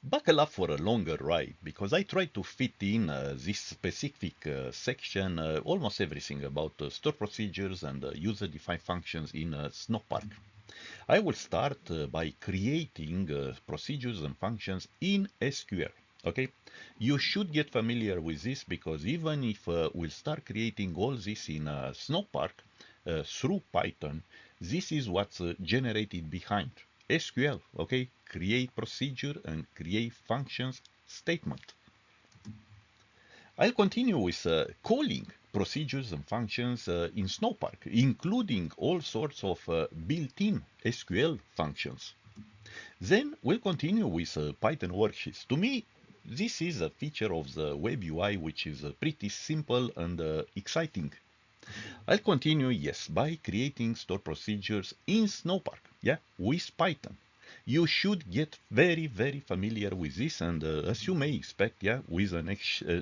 Buckle up for a longer ride because I try to fit in this specific section almost everything about store procedures and user-defined functions in Snowpark. I will start by creating procedures and functions in SQL. Okay, you should get familiar with this because even if we'll start creating all this in Snowpark through Python, this is what's generated behind SQL. Okay, create procedure and create functions statement. I'll continue with calling procedures and functions in Snowpark, including all sorts of built-in SQL functions. Then we'll continue with Python worksheets. To me, this is a feature of the web UI which is pretty simple and exciting. I'll continue, yes, by creating store procedures in Snowpark, yeah, with Python. You should get very familiar with this, and as you may expect, yeah, with the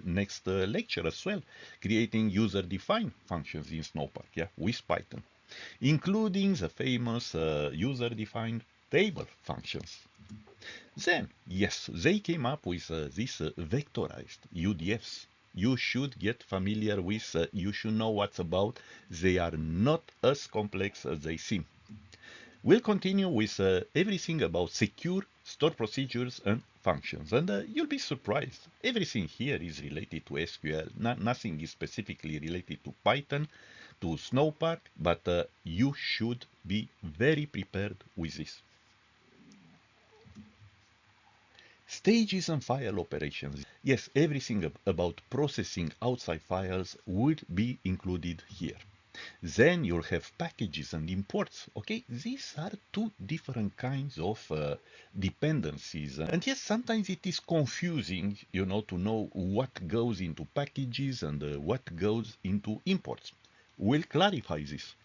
next lecture as well, creating user-defined functions in Snowpark, yeah, with Python, including the famous user-defined table functions. Then, yes, they came up with these vectorized UDFs. You should get familiar with, you should know what's about. They are not as complex as they seem. We'll continue with everything about secure store procedures and functions. And you'll be surprised. Everything here is related to SQL. Nothing is specifically related to Python, to Snowpark, but you should be very prepared with this. Stages and file operations. Yes, everything about processing outside files would be included here. Then you'll have packages and imports. Okay, these are two different kinds of dependencies. And yes, sometimes it is confusing, to know what goes into packages and what goes into imports. We'll clarify this.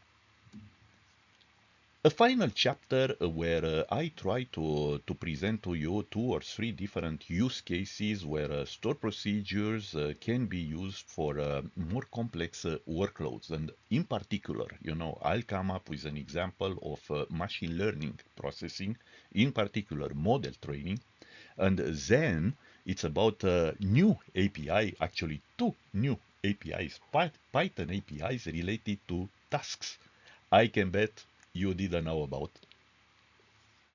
A final chapter where I try to present to you two or three different use cases where store procedures can be used for more complex workloads. And in particular, I'll come up with an example of machine learning processing, in particular model training. And then it's about a new API, actually two new APIs, Python APIs related to tasks. I can bet you didn't know about.